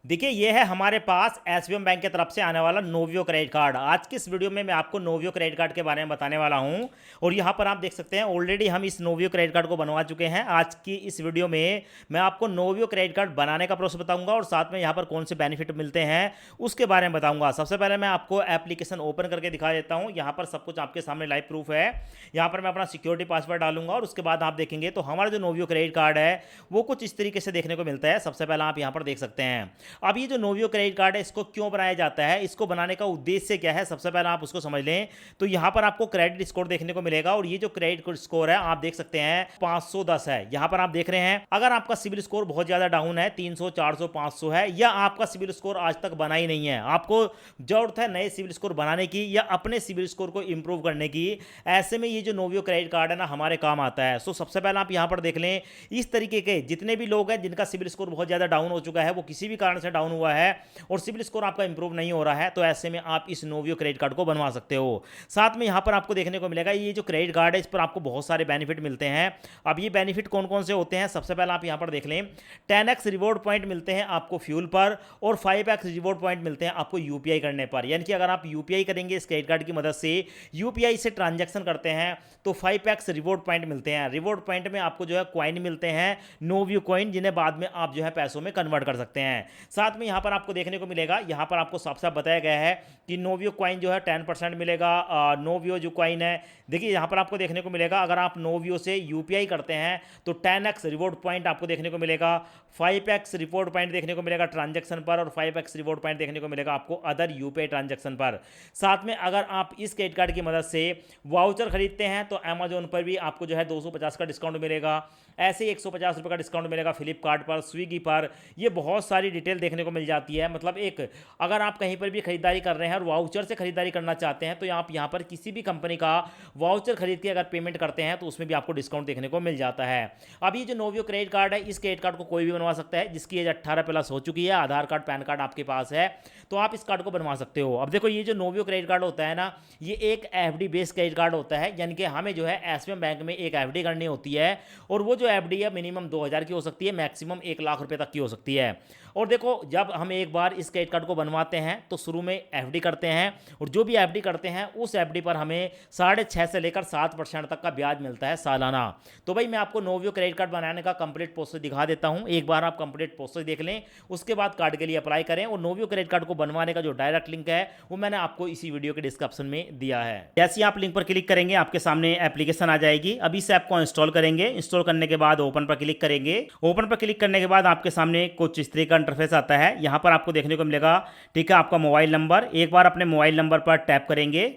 देखिए ये है हमारे पास एसबीएम बैंक की तरफ से आने वाला नोवियो क्रेडिट कार्ड। आज की इस वीडियो में मैं आपको नोवियो क्रेडिट कार्ड के बारे में बताने वाला हूं और यहां पर आप देख सकते हैं ऑलरेडी हम इस नोवियो क्रेडिट कार्ड को बनवा चुके हैं। आज की इस वीडियो में मैं आपको नोवियो क्रेडिट कार्ड बनाने का प्रोसेस बताऊंगा और साथ में यहां पर कौन से बेनिफिट मिलते हैं उसके बारे में बताऊंगा। सबसे पहले मैं आपको एप्लीकेशन ओपन करके दिखा देता हूँ। यहाँ पर सब कुछ आपके सामने लाइव प्रूफ है। यहाँ पर मैं अपना सिक्योरिटी पासवर्ड डालूंगा और उसके बाद आप देखेंगे तो हमारा जो नोवियो क्रेडिट कार्ड है वो कुछ इस तरीके से देखने को मिलता है। सबसे पहले आप यहाँ पर देख सकते हैं। अब ये जो नोवियो क्रेडिट कार्ड है इसको क्यों बनाया जाता है, इसको बनाने का उद्देश्य क्या है, सबसे पहले आप उसको समझ लें। तो यहाँ पर आपको क्रेडिट स्कोर देखने को मिलेगा और ये जो क्रेडिट स्कोर है आप देख सकते हैं 510 है। यहाँ पर आप देख रहे हैं अगर आपका सिविल स्कोर बहुत ज्यादा डाउन है 300 400 500 है या आपका सिविल स्कोर आज तक बना ही नहीं है, आपको जरूरत है नए सिविल स्कोर बनाने की या अपने सिविल स्कोर को इंप्रूव करने की, ऐसे में ये जो नोवियो क्रेडिट कार्ड है ना हमारे काम आता है। सो सबसे पहले आप यहाँ पर देख लें इस तरीके के जितने भी लोग हैं जिनका सिविल स्कोर बहुत ज्यादा डाउन हो चुका है, वो किसी भी कारण से डाउन हुआ है और सिविल स्कोर आपका इंप्रूव नहीं हो रहा है, तो ऐसे में आप इस नोवियो क्रेडिट कार्ड को बनवा सकते हो। साथ में यहां पर आपको देखने को मिलेगा ये जो क्रेडिट कार्ड है इस पर आपको बहुत सारे बेनिफिट मिलते हैं। अब ये बेनिफिट कौन कौन से होते हैं, सबसे पहले आप यहां पर देख लें 10x रिवॉर्ड पॉइंट मिलते हैं आपको फ्यूल पर और 5x रिवॉर्ड पॉइंट मिलते हैं आपको यूपीआई करने पर। यानी कि अगर आप यूपीआई करेंगे इस क्रेडिट कार्ड की मदद से, यूपीआई से ट्रांजैक्शन करते हैं तो 5x रिवॉर्ड पॉइंट मिलते हैं। रिवॉर्ड पॉइंट में आपको जो है कॉइन मिलते हैं, नोवियो कॉइन, जिन्हें बाद में आप जो है पैसों में कन्वर्ट कर सकते हैं। साथ में यहां पर आपको देखने को मिलेगा, यहां पर आपको साफ साफ बताया गया है कि नोवियो कॉइन जो है 10% मिलेगा। नोवियो जो कॉइन है देखिए यहां पर आपको देखने को मिलेगा अगर आप नोवियो से यूपीआई करते हैं तो 10x रिवॉर्ड पॉइंट आपको देखने को मिलेगा, 5x रिवॉर्ड पॉइंट देखने को मिलेगा ट्रांजैक्शन पर और 5x रिवॉर्ड पॉइंट देखने को मिलेगा आपको अदर यूपीआई ट्रांजैक्शन पर। साथ में अगर आप इस क्रेडिट कार्ड की मदद से वाउचर खरीदते हैं तो अमेजोन पर भी आपको जो है 250 का डिस्काउंट मिलेगा, ऐसे ही 150 रुपये का डिस्काउंट मिलेगा फ्लिपकार्ट पर, स्विगी पर। ये बहुत सारी डिटेल देखने को मिल जाती है। मतलब एक अगर आप कहीं पर भी खरीदारी कर रहे हैं और वाउचर से खरीदारी करना चाहते हैं तो आप यहाँ पर किसी भी कंपनी का वाउचर खरीद के अगर पेमेंट करते हैं तो उसमें भी आपको डिस्काउंट देखने को मिल जाता है। अब ये जो नोवियो क्रेडिट कार्ड है इस क्रेडिट कार्ड को कोई भी बनवा सकता है जिसकी एज 18 प्लस हो चुकी है, आधार कार्ड पैन कार्ड आपके पास है तो आप इस कार्ड को बनवा सकते हो। अब देखो ये जो नोवियो क्रेडिट कार्ड होता है ना ये एक एफडी बेस्ड क्रेडिट कार्ड होता है, यानी कि हमें जो है एसबीएम बैंक में एक एफडी करनी होती है और वो जो एफडी है मिनिमम 2000 की हो सकती है, मैक्सिमम 1 लाख रुपए तक की हो सकती है। और देखो जब हम एक बार इस क्रेडिट कार्ड को बनवाते हैं तो शुरू में एफडी करते हैं और जो भी एफडी करते हैं उस एफडी पर हमें 6.5 से लेकर 7% तक का ब्याज मिलता है सालाना। तो भाई मैं आपको नोवियो क्रेडिट कार्ड बनाने का कंप्लीट प्रोसेस दिखा देता हूं, एक बार आप कंप्लीट प्रोसेस देख लें उसके बाद कार्ड के लिए अप्लाई करें। और नोवियो क्रेडिट कार्ड को बनवाने का जो डायरेक्ट लिंक है वो मैंने आपको इसी वीडियो के डिस्क्रिप्शन में दिया है। जैसे ही आप लिंक पर क्लिक करेंगे आपके सामने एप्लीकेशन आ जाएगी। अभी इस ऐप को इंस्टॉल करेंगे, इंस्टॉल करने के बाद ओपन पर क्लिक करेंगे। ओपन पर क्लिक करने के बाद आपके सामने कुछ इस तरह का इंटरफेस आता है। यहाँ पर आपको देखने को मिलेगा ठीक है आपका मोबाइल नंबर, एक बार अपने मोबाइल नंबर पर टैप करेंगे।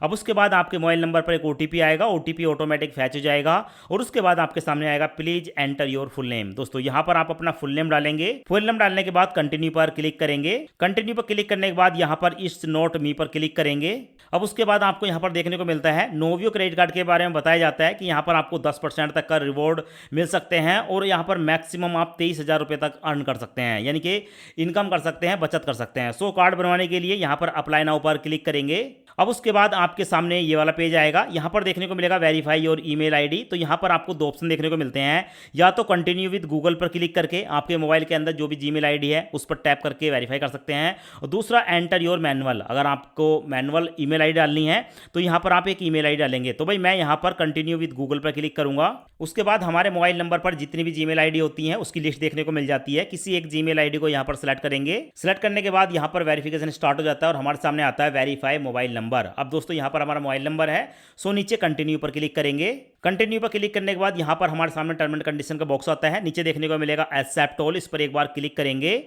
अब उसके बाद आपके मोबाइल नंबर पर एक ओटीपी आएगा, ओटीपी ऑटोमेटिक फैच हो जाएगा और उसके बाद आपके सामने आएगा please enter your full name. दोस्तों यहाँ पर आप अपना फुल नेम डालेंगे, फुल नेम डालने के बाद कंटिन्यू पर क्लिक करेंगे। कंटिन्यू पर क्लिक करने के बाद यहाँ पर इस नोट मी पर क्लिक करेंगे। अब उसके बाद आपको यहाँ पर देखने को मिलता है नोवियो क्रेडिट कार्ड के बारे में बताया जाता है कि यहाँ पर आपको 10% तक का रिवॉर्ड मिल सकते हैं और यहाँ पर मैक्सिमम आप 23,000 रुपये तक अर्न कर सकते हैं, यानी कि इनकम कर सकते हैं, बचत कर सकते हैं। सो कार्ड बनवाने के लिए यहाँ पर अप्लाई नाउ पर क्लिक करेंगे। अब उसके बाद आपके सामने ये वाला पेज आएगा, यहाँ पर देखने को मिलेगा वेरीफाई योर ईमेल आईडी। तो यहाँ पर आपको दो ऑप्शन देखने को मिलते हैं, या तो कंटिन्यू विद गूगल पर क्लिक करके आपके मोबाइल के अंदर जो भी जीमेल आईडी है उस पर टैप करके वेरीफाई कर सकते हैं, और दूसरा एंटर योर मैनुअल। अगर आपको मैनुअल ईमेल आईडी डालनी है तो यहाँ पर आप एक ईमेल आईडी डालेंगे। तो भाई मैं यहाँ पर कंटिन्यू विद गूगल पर क्लिक करूंगा। उसके बाद हमारे मोबाइल नंबर पर जितनी भी जीमेल आईडी होती है उसकी लिस्ट देखने को मिल जाती है। किसी एक जीमेल आईडी को यहाँ पर सिलेक्ट करेंगे। सिलेक्ट करने के बाद यहाँ पर वेरिफिकेशन स्टार्ट हो जाता है और हमारे सामने आता है वेरीफाई मोबाइल नंबर। अब दोस्तों यहाँ पर हमारा मोबाइल नंबर है, सो नीचे कंटिन्यू पर क्लिक करेंगे। कंटिन्यू पर क्लिक करने के बाद यहाँ पर हमारे सामने टर्म एंड कंडीशन का बॉक्स आता है, नीचे देखने को मिलेगा एक्सेप्ट ऑल, इस पर एक बार क्लिक करेंगे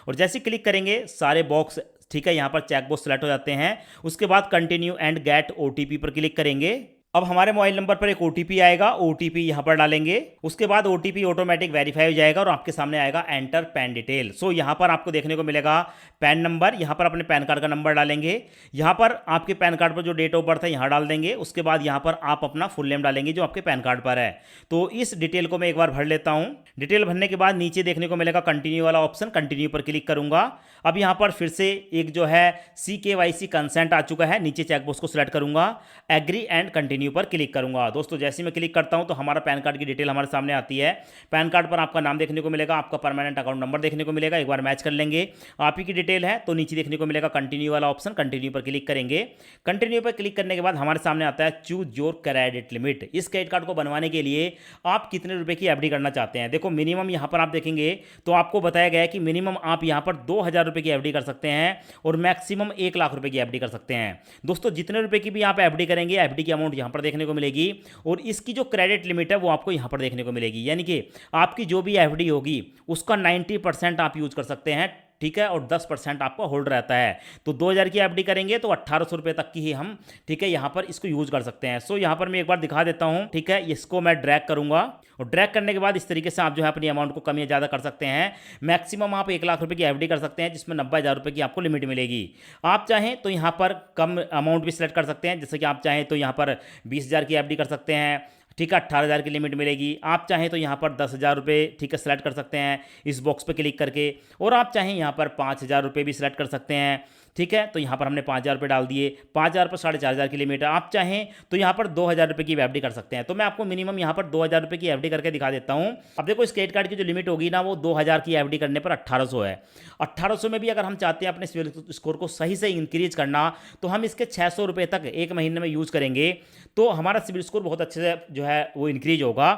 और जैसे क्लिक करेंगे सारे बॉक्स ठीक है यहाँ पर चेक बॉक्स सेलेक्ट हो जाते हैं। उसके बाद कंटिन्यू एंड गेट ओटीपी पर क्लिक करेंगे। अब हमारे मोबाइल नंबर पर एक ओटीपी आएगा, ओटीपी यहाँ पर डालेंगे। उसके बाद ओटीपी ऑटोमेटिक वेरीफाई हो जाएगा और आपके सामने आएगा एंटर पैन डिटेल। सो यहाँ पर आपको देखने को मिलेगा पैन नंबर, यहाँ पर अपने पैन कार्ड का नंबर डालेंगे। यहाँ पर आपके पैन कार्ड पर जो डेट ऑफ बर्थ है यहाँ डाल देंगे। उसके बाद यहाँ पर आप अपना फुल नेम डालेंगे जो आपके पैन कार्ड पर है। तो इस डिटेल को मैं एक बार भर लेता हूँ। डिटेल भरने के बाद नीचे देखने को मिलेगा कंटिन्यू वाला ऑप्शन, कंटिन्यू पर क्लिक करूंगा। अब यहाँ पर फिर से एक जो है CKYC कंसेंट आ चुका है, नीचे चेकबॉक्स को सिलेक्ट करूंगा, एग्री एंड कंटिन्यू कंटिन्यू पर क्लिक करूंगा। दोस्तों जैसे ही मैं क्लिक करता हूं तो हमारा पैन कार्ड की डिटेल हमारे सामने आती है। पैन कार्ड पर आपका नाम देखने को मिलेगा, आपका परमानेंट अकाउंट नंबर देखने को मिलेगा, एक बार मैच कर लेंगे। आप ही की डिटेल है तो नीचे देखने को मिलेगा कंटिन्यू वाला ऑप्शन, कंटिन्यू पर क्लिक करेंगे। कंटिन्यू पर क्लिक करने के बाद हमारे सामने आता है चूज योर क्रेडिट लिमिट। इस क्रेडिट कार्ड को बनवाने के लिए आप कितने रुपए की एफडी करना चाहते हैं। देखो मिनिमम यहां पर आप देखेंगे तो आपको बताया गया है कि मिनिमम आप यहां पर 2000 रुपए की एफडी कर सकते हैं और मैक्सिमम 1 लाख रुपए की एफडी कर सकते हैं। दोस्तों जितने रुपए की भी आप एफडी करेंगे, एफडी की अमाउंट यहां पर देखने को मिलेगी और इसकी जो क्रेडिट लिमिट है वो आपको यहां पर देखने को मिलेगी। यानी कि आपकी जो भी एफडी होगी उसका 90% आप यूज कर सकते हैं, ठीक है, और 10% आपका होल्ड रहता है। तो 2000 की एफडी करेंगे तो 1800 रुपए तक की ही हम, ठीक है, यहां पर इसको यूज कर सकते हैं। सो यहां पर मैं एक बार दिखा देता हूं, ठीक है, इसको मैं ड्रैग करूंगा और ड्रैग करने के बाद इस तरीके से आप जो है अपनी अमाउंट को कम या ज़्यादा कर सकते हैं। मैक्सिमम आप 1 लाख रुपए की एफडी कर सकते हैं जिसमें 90,000 रुपए की आपको लिमिट मिलेगी। आप चाहें तो यहाँ पर कम अमाउंट भी सिलेक्ट कर सकते हैं, जैसे कि आप चाहें तो यहाँ पर 20,000 की एफडी कर सकते हैं, ठीक है, 18,000 की लिमिट मिलेगी। आप चाहें तो यहाँ पर 10,000 रुपये, ठीक है, सेलेक्ट कर सकते हैं इस बॉक्स पे क्लिक करके, और आप चाहें यहाँ पर 5,000 रुपये भी सिलेक्ट कर सकते हैं, ठीक है। तो यहाँ पर हमने 5,000 रुपये डाल दिए, 5,000 पर 4,500 की लिमिट है। आप चाहें तो यहाँ पर 2,000 रुपये की एफडी कर सकते हैं। तो मैं आपको मिनिमम यहाँ पर 2,000 रुपये की एफडी करके दिखा देता हूँ। अब देखो इस क्रेडिट कार्ड की जो लिमिट होगी ना वो 2,000 की एफडी करने पर 1,800 है। 1,800 में भी अगर हम चाहते हैं अपने सिविल स्कोर को सही से इंक्रीज करना तो हम इसके 600 रुपये तक एक महीने में यूज़ करेंगे तो हमारा सिविल स्कोर बहुत अच्छे से जो है वो इंक्रीज होगा।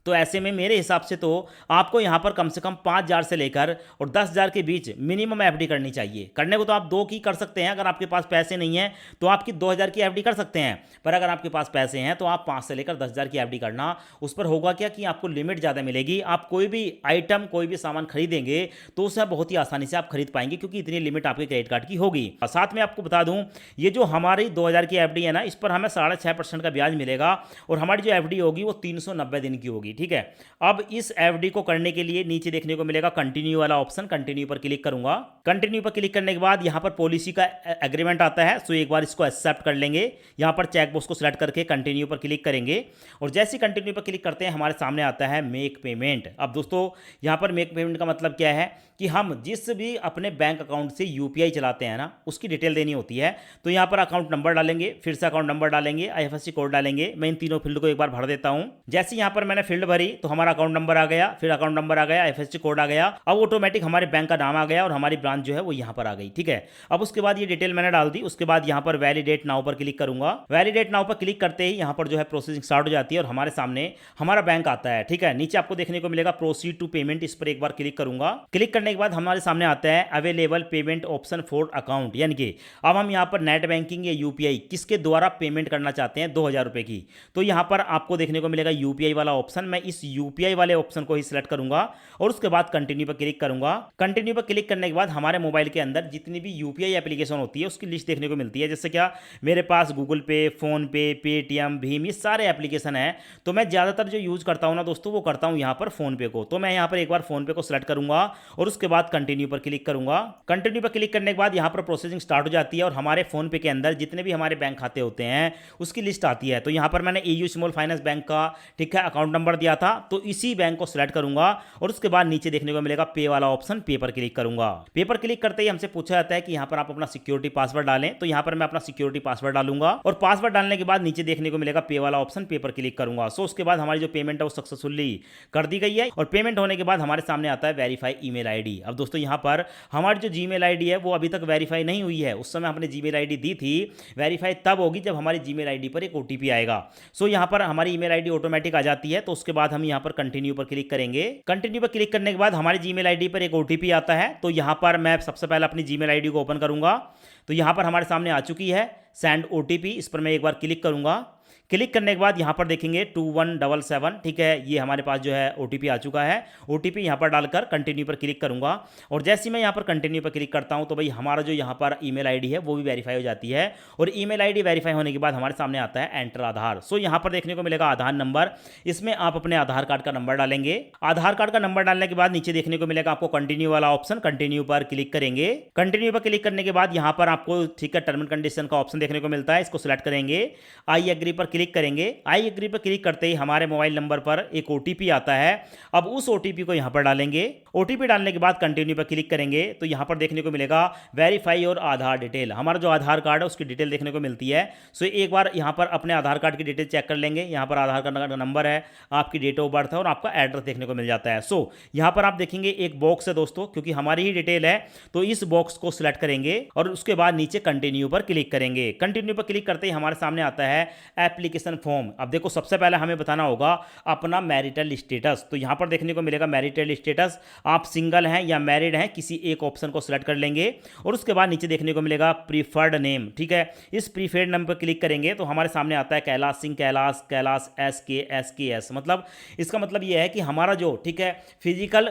तो ऐसे में मेरे हिसाब से तो आपको यहाँ पर कम से कम 5,000 से लेकर और 10,000 के बीच मिनिमम एफडी करनी चाहिए। करने को तो आप 2 की कर सकते हैं, अगर आपके पास पैसे नहीं है तो आपकी 2,000 की एफडी कर सकते हैं, पर अगर आपके पास पैसे हैं तो आप 5 से लेकर 10,000 की एफडी करना। उस पर होगा क्या कि आपको लिमिट ज़्यादा मिलेगी। आप कोई भी आइटम, कोई भी सामान खरीदेंगे तो उसे बहुत ही आसानी से आप खरीद पाएंगे क्योंकि इतनी लिमिट आपके क्रेडिट कार्ड की होगी। साथ में आपको बता दूं ये जो हमारी 2,000 की एफडी है ना, इस पर हमें 6.5% का ब्याज मिलेगा और हमारी जो एफडी होगी वो 390 दिन की होगी, ठीक है। अब इस एफडी को करने के लिए नीचे देखने को मिलेगा कंटिन्यू वाला ऑप्शन, कंटिन्यू पर क्लिक करूंगा। कंटिन्यू पर क्लिक करने के बाद यहां पर पॉलिसी का एग्रीमेंट आता है, सो एक बार इसको एक्सेप्ट कर लेंगे। यहां पर चेक बॉक्स को सिलेक्ट करके कंटिन्यू पर क्लिक करेंगे और जैसे कंटिन्यू पर क्लिक करते हैं हमारे सामने आता है मेक पेमेंट। अब दोस्तों यहां पर मेक पेमेंट का मतलब क्या है कि हम जिस भी अपने बैंक अकाउंट से यूपीआई चलाते हैं ना उसकी डिटेल देनी होती है। तो यहां पर अकाउंट नंबर डालेंगे, फिर से अकाउंट नंबर डालेंगे, आईएफएससी कोड डालेंगे। मैं इन तीनों फील्ड को एक बार भर देता हूं। जैसे यहां पर मैंने फील्ड भरी तो हमारा अकाउंट नंबर आ गया, फिर अकाउंट नंबर आ गया, आईएफएससी कोड आ गया। अब ऑटोमेटिक हमारे बैंक का नाम आ गया और हमारी ब्रांच जो है वो यहां पर आ गई, ठीक है। अब उसके बाद ये डिटेल मैंने डाल दी। उसके बाद यहां पर वैलिडेट नाउ पर क्लिक करूंगा। वैलिडेट नाउ पर क्लिक करते ही यहां पर जो है प्रोसेसिंग स्टार्ट हो जाती है और हमारे सामने हमारा बैंक आता है, ठीक है। नीचे आपको देखने को मिलेगा प्रोसीड टू पेमेंट, इस पर एक बार क्लिक करूंगा। क्लिक करने के बाद हमारे सामने आता है available payment option for account, यानी कि अब हम यहां पर नेट बैंकिंग या यूपीआई किसके द्वारा पेमेंट करना चाहते हैं 2,000 रुपए की। तो यहां पर आपको देखने को मिलेगा यूपीआई वाला ऑप्शन। मैं इस यूपीआई वाले ऑप्शन को ही सिलेक्ट करूंगा और उसके बाद कंटिन्यू पर क्लिक करूंगा। कंटिन्यू पर क्लिक करने के बाद हमारे मोबाइल के अंदर जितनी भी यूपीआई एप्लीकेशन होती है उसकी लिस्ट देखने को मिलती है। जैसे क्या मेरे पास गूगल पे, फोन पे, पेटीएम, भीम, ये सारे एप्लीकेशन है। तो मैं ज़्यादातर जो यूज़ करता हूँ ना दोस्तों वो करता हूँ यहाँ पर फोन पे को। तो मैं यहाँ पर एक बार फोन पे को सिलेक्ट करूंगा और उसके बाद कंटिन्यू पर क्लिक करूंगा। कंटिन्यू पर क्लिक करने के बाद यहाँ पर प्रोसेसिंग स्टार्ट हो जाती है और हमारे फोन पे के अंदर जितने भी हमारे बैंक खाते होते हैं उसकी लिस्ट आती है। तो यहाँ पर मैंने एयू स्मॉल फाइनेंस बैंक का, ठीक है, अकाउंट नंबर दिया था तो इसी बैंक को सिलेक्ट करूंगा और उसके बाद नीचे देखने को मिलेगा पे वाला ऑप्शन, पे पर क्लिक करूंगा। पे पर क्लिक करते ही हमसे पूछा जाता है कि यहाँ पर आप अपना सिक्योरिटी पासवर्ड डालें। तो यहाँ पर मैं अपना सिक्योरिटी पासवर्ड डालूंगा और पासवर्ड डालने के बाद नीचे देखने को मिलेगा पे वाला ऑप्शन, पे पर क्लिक करूंगा। सो उसके बाद हमारी जो पेमेंट है वो सक्सेसफुली कर दी गई है और पेमेंट होने के बाद हमारे सामने आता है वेरीफाई ईमेल आईडी। अब दोस्तों यहाँ पर हमारी जो जीमेल आईडी है वो अभी तक वेरीफाई नहीं हुई है। उस समय हमने जीमेल आईडी दी थी, वेरीफाई तब होगी जब हमारी जीमेल आईडी पर एक ओटीपी आएगा। सो यहाँ पर हमारी ईमेल आईडी ऑटोमेटिक आ जाती है। तो उसके बाद हम यहाँ पर कंटिन्यू पर क्लिक करेंगे। कंटिन्यू पर क्लिक करने के बाद हमारी जीमेल आईडी पर एक ओटीपी आता है। तो यहाँ पर मैं सबसे पहले अपनी जीमेल आईडी को ओपन करूंगा। तो यहाँ पर हमारे सामने आ चुकी है सेंड ओटीपी, इस पर मैं एक बार क्लिक करूंगा। क्लिक करने के बाद यहाँ पर देखेंगे 2177, ठीक है, ये हमारे पास जो है ओटीपी आ चुका है। ओटीपी यहाँ पर डालकर कंटिन्यू पर क्लिक करूंगा और जैसे ही मैं यहाँ पर कंटिन्यू पर क्लिक करता हूँ तो भाई हमारा जो यहाँ पर ईमेल आईडी है वो भी वेरीफाई हो जाती है और ईमेल आईडी वेरीफाई होने के बाद हमारे सामने आता है एंटर आधार। सो यहाँ पर देखने को मिलेगा आधार नंबर, इसमें आप अपने आधार कार्ड का नंबर डालेंगे। आधार कार्ड का नंबर डालने के बाद नीचे देखने को मिलेगा आपको कंटिन्यू वाला ऑप्शन, कंटिन्यू पर क्लिक करेंगे। कंटिन्यू पर क्लिक करने के बाद यहाँ पर आपको, ठीक है, टर्म एंड कंडीशन का ऑप्शन देखने को मिलता है, इसको सिलेक्ट करेंगे। आई एग्री पर पर क्लिक करेंगे। आई एग्री पर क्लिक करते ही हमारे मोबाइल नंबर पर एक ओटीपी आता है। अब उस ओटीपी को यहाँ पर डालेंगे। ओटीपी डालने के बाद कंटिन्यू पर क्लिक करेंगे तो यहाँ पर देखने को मिलेगा वेरीफाई और आधार डिटेल। हमारा जो आधार कार्ड है उसकी डिटेल देखने को मिलती है। सो एक बार यहाँ पर अपने आधार कार्ड की डिटेल चेक कर लेंगे। यहाँ पर आधार कार्ड का नंबर है, आपकी डेट ऑफ बर्थ है और आपका एड्रेस देखने को मिल जाता है। सो यहाँ पर आप देखेंगे एक बॉक्स है दोस्तों, क्योंकि हमारी ही डिटेल है तो इस बॉक्स को सिलेक्ट करेंगे और उसके बाद नीचे कंटिन्यू पर क्लिक करेंगे। कंटिन्यू पर क्लिक करते ही हमारे सामने आता है एप्लीकेशन फॉर्म। अब देखो सबसे पहले हमें बताना होगा अपना मैरिटल स्टेटस। तो यहाँ पर देखने को मिलेगा मैरिटल स्टेटस, आप सिंगल हैं या मैरिड हैं, किसी एक ऑप्शन को सिलेक्ट कर लेंगे और उसके बाद नीचे देखने को मिलेगा प्रीफर्ड नेम। ठीक है, इस प्रीफर्ड नेम पर क्लिक करेंगे तो हमारे सामने आता है कैलाश सिंह, कैलाश, कैलाश SK मतलब इसका मतलब यह है कि हमारा जो ठीक है फिजिकल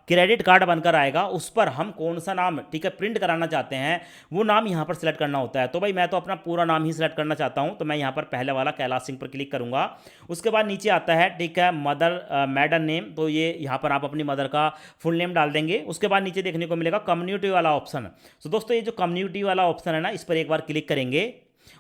क्रेडिट कार्ड बनकर आएगा उस पर हम कौन सा नाम ठीक है प्रिंट कराना चाहते हैं वो नाम यहाँ पर सिलेक्ट करना होता है। तो भाई मैं तो अपना पूरा नाम ही सिलेक्ट करना चाहता हूँ, तो मैं यहाँ पर पहले वाला कैलाश सिंह पर क्लिक करूँगा। उसके बाद नीचे आता है ठीक है मदर मैडन नेम, तो ये यहाँ पर आप अपनी मदर का फुल नेम डाल देंगे। उसके बाद नीचे देखने को मिलेगा कम्युनिटी वाला ऑप्शन। तो दोस्तों ये जो कम्युनिटी वाला ऑप्शन है ना, इस पर एक बार क्लिक करेंगे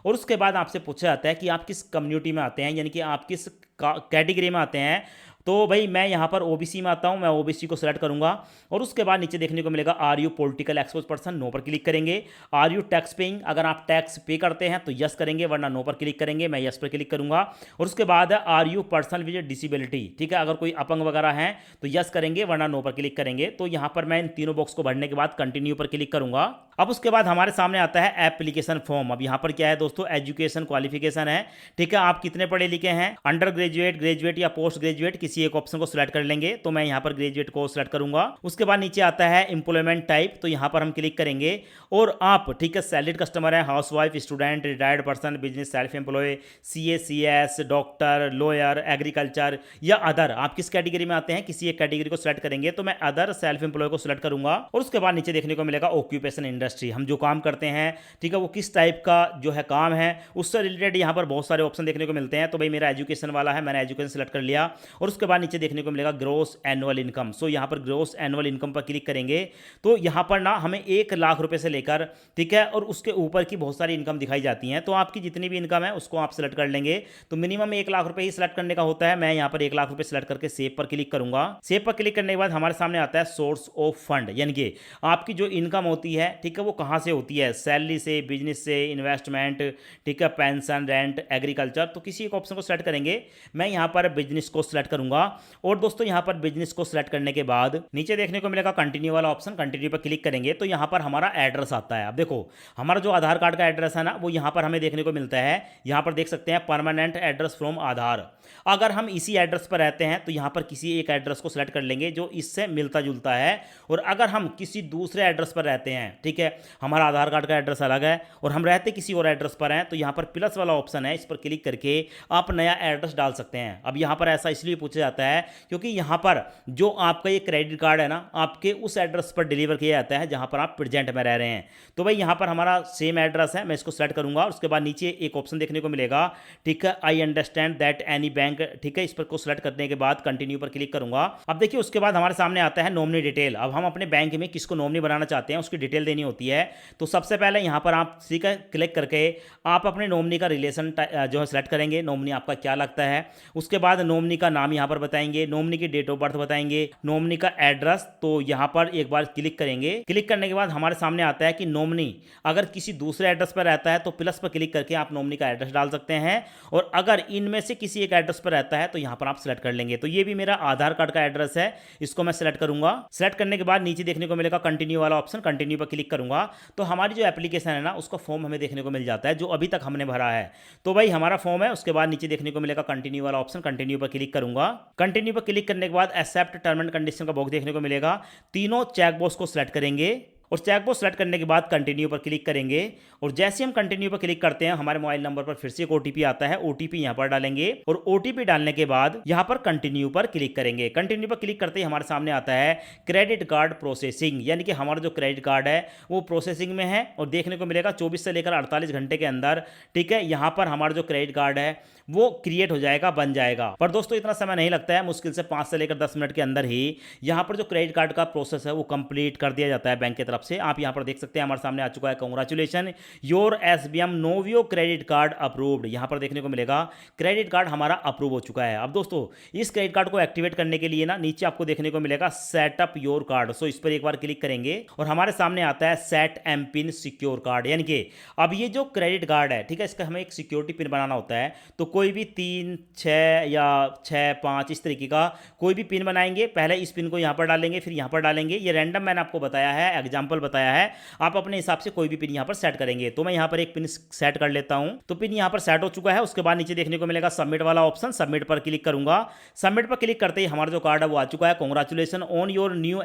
और उसके बाद आपसे पूछा जाता है कि आप किस कम्युनिटी में आते हैं, यानी कि आप किस कैटेगरी में आते हैं। तो भाई मैं यहाँ पर ओबीसी में आता हूँ, मैं ओबीसी को सिलेक्ट करूँगा और उसके बाद नीचे देखने को मिलेगा are you political exposed person, no पर क्लिक करेंगे। आर यू टैक्स पेइंग, अगर आप टैक्स पे करते हैं तो यस करेंगे, वरना नो पर क्लिक करेंगे। मैं यस पर क्लिक करूँगा और उसके बाद are you person with disability, ठीक है, अगर कोई अपंग वगैरह है तो यस करेंगे, वरना नो पर क्लिक करेंगे। तो यहाँ पर मैं इन तीनों बॉक्स को भरने के बाद कंटिन्यू पर क्लिक करूँगा। अब उसके बाद हमारे सामने आता है एप्लीकेशन फॉर्म। अब यहाँ पर क्या है दोस्तों, एजुकेशन क्वालिफिकेशन है। ठीक है, आप कितने पढ़े लिखे हैं, अंडर ग्रेजुएट, ग्रेजुएट या पोस्ट ग्रेजुएट, किसी एक ऑप्शन को सिलेक्ट कर लेंगे। तो मैं यहाँ पर ग्रेजुएट को सिलेक्ट करूंगा। उसके बाद नीचे आता है एम्प्लॉयमेंट टाइप, तो यहाँ पर हम क्लिक करेंगे और आप ठीक है सैलरीड कस्टमर है, housewife, student, retired person, business, self employ, CA, CS, doctor, lawyer, agriculture या अदर, आप किस कैटेगरी में आते हैं, किसी एक कैटेगरी को सिलेक्ट करेंगे। तो मैं अदर सेल्फ एम्प्लॉय को सिलेक्ट करूंगा और उसके बाद नीचे देखने को मिलेगा ऑक्यूपेशन इंडस्ट्री, हम जो काम करते हैं ठीक है वो किस टाइप का जो है काम है उससे रिलेटेड यहाँ पर बहुत सारे ऑप्शन देखने को मिलते हैं। तो भाई मेरा एजुकेशन वाला है, मैंने एजुकेशन सिलेक्ट कर लिया और उसके बाद नीचे देखने को मिलेगा ग्रोस एनुअल इनकम। सो यहाँ पर ग्रोस एनुअल इनकम पर क्लिक करेंगे तो यहाँ पर ना हमें 1 लाख रुपए से लेकर ठीक है और उसके ऊपर की बहुत सारी इनकम दिखाई जाती हैं। तो आपकी जितनी भी इनकम है उसको आप सिलेक्ट कर लेंगे। तो मिनिमम 1 लाख रुपए ही सिलेक्ट करने का होता है। मैं यहाँ पर 1 लाख रुपए सिलेक्ट करके सेव पर क्लिक करूंगा। सेव पर क्लिक करने के बाद हमारे सामने आता है सोर्स ऑफ फंड, यानी कि आपकी जो इनकम होती है ठीक है वो कहाँ से होती है, सैलरी से, बिजनेस से, इन्वेस्टमेंट, ठीक है, पेंशन, रेंट, एग्रीकल्चर। तो किसी एक ऑप्शन को सिलेक्ट करेंगे। मैं यहाँ पर बिजनेस को सिलेक्ट करूंगा और दोस्तों यहाँ पर बिजनेस को सिलेक्ट करने के बाद नीचे देखने को मिलेगा कंटिन्यू वाला ऑप्शन, कंटिन्यू पर क्लिक करेंगे तो यहाँ पर हमारा एड्रेस आता है। अब देखो हमारा जो आधार कार्ड का एड्रेस है ना वो यहाँ पर हमें देखने को मिलता है। यहाँ पर देख सकते हैं परमानेंट एड्रेस फ्रॉम आधार। अगर हम इसी एड्रेस पर रहते हैं तो यहाँ पर किसी एक एड्रेस को सिलेक्ट कर लेंगे जो इससे मिलता जुलता है। और अगर हम किसी दूसरे एड्रेस पर रहते हैं ठीक है, हमारा आधार कार्ड का एड्रेस अलग है और हम रहते किसी और एड्रेस पर हैं, तो यहाँ पर प्लस वाला ऑप्शन है, इस पर क्लिक करके आप नया एड्रेस डाल सकते हैं। अब यहाँ पर ऐसा इसलिए पूछा जाता है क्योंकि यहाँ पर जो आपका ये क्रेडिट कार्ड है ना आपके उस एड्रेस पर डिलीवर किया जाता है जहाँ पर आप प्रेजेंट में रह रहे हैं। तो भाई यहाँ पर हमारा सेम एड्रेस है, मैं इसको सेलेक्ट करूँगा। उसके बाद नीचे एक ऑप्शन देखने को मिलेगा ठीक है, I understand that any bank, ठीक है, इस पर को सिलेक्ट करने के बाद कंटिन्यू पर क्लिक करूंगा। अब देखिए उसके बाद हमारे सामने आता है नॉमिनी डिटेल। अब हम अपने बैंक में किसको नॉमिनी बनाना चाहते हैं उसकी डिटेल देनी होती है। तो सबसे पहले यहाँ पर आप ठीक है क्लिक करके आप अपने नॉमिनी का रिलेशन जो है सिलेक्ट करेंगे, नॉमिनी आपका क्या लगता है। उसके बाद नॉमिनी का नाम यहाँ पर बताएंगे, नॉमिनी की डेट ऑफ बर्थ बताएंगे, नॉमिनी का एड्रेस। तो यहाँ पर एक बार क्लिक करेंगे। क्लिक करने के बाद हमारे सामने आता है कि नॉमिनी अगर किसी दूसरे एड्रेस पर रहता है तो प्लस पर क्लिक करके आप नॉमिनी का एड्रेस डाल सकते हैं और अगर इनमें से किसी एक एड्रेस पर रहता है तो यहाँ पर आप सिलेक्ट कर लेंगे। तो ये भी मेरा आधार कार्ड का एड्रेस है, इसको मैं सिलेक्ट करूंगा। सिलेक्ट करने के बाद नीचे देखने को मिलेगा कंटिन्यू वाला ऑप्शन, कंटिन्यू पर क्लिक करूंगा तो हमारी जो एप्लीकेशन है ना उसका फॉर्म हमें देखने को मिल जाता है जो अभी तक हमने भरा है। तो भाई हमारा फॉर्म है। उसके बाद नीचे देखने को मिलेगा कंटिन्यू वाला ऑप्शन, कंटिन्यू पर क्लिक करूंगा। कंटिन्यू पर क्लिक करने के बाद एक्सेप्ट टर्म एंड कंडीशन का बॉक्स देखने को मिलेगा। तीनों चेक बॉक्स को सिलेक्ट करेंगे और चेक बॉक्स सेलेक्ट करने के बाद कंटिन्यू पर क्लिक करेंगे और जैसे हम कंटिन्यू पर क्लिक करते हैं हमारे मोबाइल नंबर पर फिर से एक ओटीपी आता है। ओटीपी यहां पर डालेंगे और ओटीपी डालने के बाद यहां पर कंटिन्यू पर क्लिक करेंगे। कंटिन्यू पर क्लिक करते ही हमारे सामने आता है क्रेडिट कार्ड प्रोसेसिंग, यानी कि हमारा जो क्रेडिट कार्ड है वो प्रोसेसिंग में है और देखने को मिलेगा 24 से लेकर 48 घंटे के अंदर ठीक है यहां पर हमारा जो क्रेडिट कार्ड है वो क्रिएट हो जाएगा, बन जाएगा। पर दोस्तों इतना समय नहीं लगता है, मुश्किल से 5 से लेकर 10 मिनट के अंदर ही यहाँ पर जो क्रेडिट कार्ड का प्रोसेस है वो कंप्लीट कर दिया जाता है बैंक की तरफ तरफ से। आप यहाँ पर देख सकते हैं हमारे सामने आ चुका है, congratulation your SBM Novio credit card approved. यहाँ पर देखने को मिलेगा क्रेडिट कार्ड हमारा अप्रूव हो चुका है। अब दोस्तों इस क्रेडिट कार्ड को एक्टिवेट करने के लिए ना नीचे आपको देखने को मिलेगा सेटअप योर कार्ड। सो इस पर एक बार क्लिक करेंगे और हमारे सामने आता है set M PIN secure card, यानी कि अब ये जो क्रेडिट कार्ड है, ठीक है, इसका हमें एक सिक्योरिटी पिन बनाना होता है। तो कोई भी 3, 6 या 6, 5 इस तरीके का कोई भी पिन बनाएंगे। पहले इस पिन को यहाँ पर डालेंगे, फिर यहाँ पर डालेंगे। ये रैंडम मैंने आपको बताया है, एग्जाम्पल बताया है, आप अपने हिसाब से कोई भी पिन यहाँ पर सेट करेंगे। तो मैं यहाँ पर एक पिन सेट कर लेता हूँ। तो पिन यहाँ पर सेट हो चुका है। उसके बाद नीचे देखने को मिलेगा सबमिट वाला ऑप्शन, सबमिट पर क्लिक करूंगा। सबमिट पर क्लिक करते ही हमारा जो कार्ड है वो आ चुका है। Congratulation on your new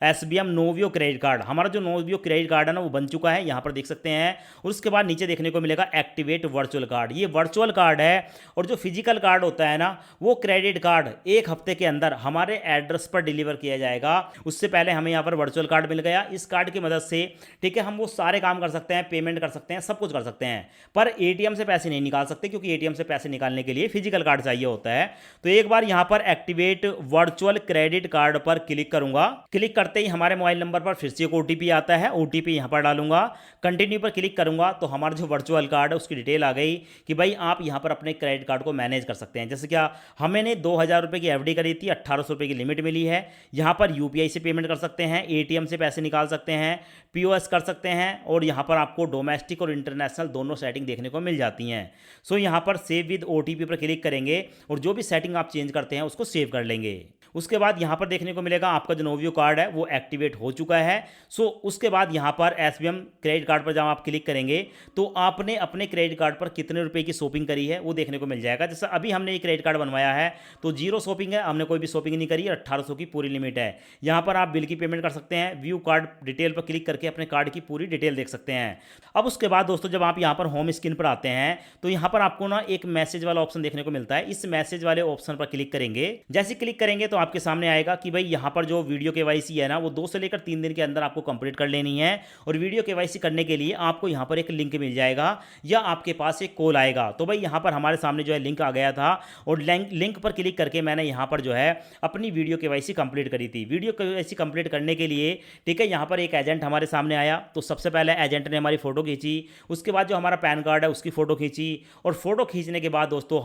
SBM Novio credit card. हमारा जो नोवियो क्रेडिट कार्ड है ना वो बन चुका है, यहाँ पर देख सकते हैं। और उसके बाद नीचे देखने को मिलेगा एक्टिवेट वर्चुअल कार्ड। ये वर्चुअल कार्ड है और जो फिजिकल कार्ड होता है ना वो क्रेडिट कार्ड 1 हफ्ते के अंदर हमारे एड्रेस पर डिलीवर किया जाएगा। उससे पहले हमें यहाँ पर वर्चुअल कार्ड मिल गया। इस कार्ड की मदद से, ठीक है, हम वो सारे काम कर सकते हैं, पेमेंट कर सकते हैं, सब कुछ कर सकते हैं, पर एटीएम से पैसे नहीं निकाल सकते, क्योंकि एटीएम से पैसे निकालने के लिए फिजिकल कार्ड चाहिए होता है। तो एक बार यहां पर एक्टिवेट वर्चुअल क्रेडिट कार्ड पर क्लिक करूंगा। क्लिक करते ही हमारे मोबाइल नंबर पर फिर से एक ओटीपी आता है, ओटीपी यहां पर डालूंगा। कंटिन्यू पर क्लिक करूंगा तो हमारा जो वर्चुअल कार्ड है उसकी डिटेल आ गई कि भाई आप यहां पर अपने क्रेडिट कार्ड को मैनेज कर सकते हैं। जैसे क्या हमने 2000 रुपए की एफडी करी थी, 1800 रुपए की लिमिट मिली है। यहां पर यूपीआई से पेमेंट कर सकते हैं, एटीएम से पैसे निकाल सकते हैं, पीओएस कर सकते हैं, और यहां पर आपको डोमेस्टिक और इंटरनेशनल दोनों सेटिंग देखने को मिल जाती हैं। सो यहां पर सेव विद ओटीपी पर क्लिक करेंगे और जो भी सेटिंग आप चेंज करते हैं उसको सेव कर लेंगे। उसके बाद यहां पर देखने को मिलेगा आपका जो नोवियो कार्ड है वो एक्टिवेट हो चुका है। सो उसके बाद यहां पर एसबीएम क्रेडिट कार्ड पर जब आप क्लिक करेंगे तो आपने अपने क्रेडिट कार्ड पर कितने रुपए की शॉपिंग करी है वो देखने को मिल जाएगा। जैसे अभी हमने ये क्रेडिट कार्ड बनवाया है तो 0 शॉपिंग है, हमने कोई भी शॉपिंग नहीं करी, 1800 की पूरी लिमिट है। यहां पर आप बिल की पेमेंट कर सकते हैं, व्यू कार्ड डिटेल पर क्लिक करके अपने कार्ड की पूरी डिटेल देख सकते हैं। अब उसके बाद दोस्तों जब आप यहां पर होम स्क्रीन पर आते हैं तो यहां पर आपको ना एक मैसेज वाला ऑप्शन देखने को मिलता है। इस मैसेज वाले ऑप्शन पर क्लिक करेंगे। जैसे क्लिक करेंगे तो आपके सामने आएगा कि भाई यहां पर जो वीडियो केवाईसी है ना वो 2 से लेकर 3 दिन के अंदर आपको कंप्लीट कर लेनी है। और वीडियो केवाईसी करने के लिए आपको यहां पर एक लिंक मिल जाएगा या आपके पास एक कॉल आएगा। तो भाई यहां पर हमारे सामने जो है लिंक आ गया था और लिंक पर क्लिक करके मैंने यहां पर जो है अपनी वीडियो केवाईसी कंप्लीट करी थी। वीडियो केवाईसी कंप्लीट करने के लिए, ठीक है, यहां पर एक एजेंट हमारे सामने आया। तो सबसे पहले एजेंट ने हमारी फोटो खींची, उसके बाद जो हमारा पैन कार्ड है उसकी फोटो खींची, और फोटो खींचने के बाद दोस्तों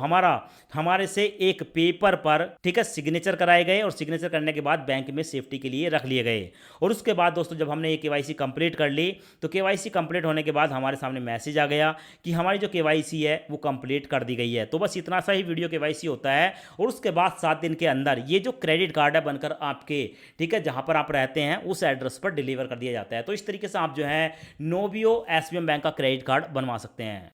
हमारे से एक पेपर पर, ठीक है, सिग्नेचर कराए गए और सिग्नेचर करने के बाद बैंक में सेफ्टी के लिए रख लिए गए। और उसके बाद दोस्तों जब हमने ये केवाईसी कंप्लीट कर ली तो केवाईसी कंप्लीट होने के बाद हमारे सामने मैसेज आ गया कि हमारी जो केवाईसी है वो कंप्लीट कर दी गई है। तो बस इतना सा ही वीडियो केवाईसी होता है और उसके बाद 7 दिन के अंदर ये जो क्रेडिट कार्ड है बनकर आपके, ठीक है, जहां पर आप रहते हैं उस एड्रेस पर डिलीवर कर दिया जाता है। तो इस तरीके से आप जो है नोवियो एसबीएम बैंक का क्रेडिट कार्ड बनवा सकते हैं।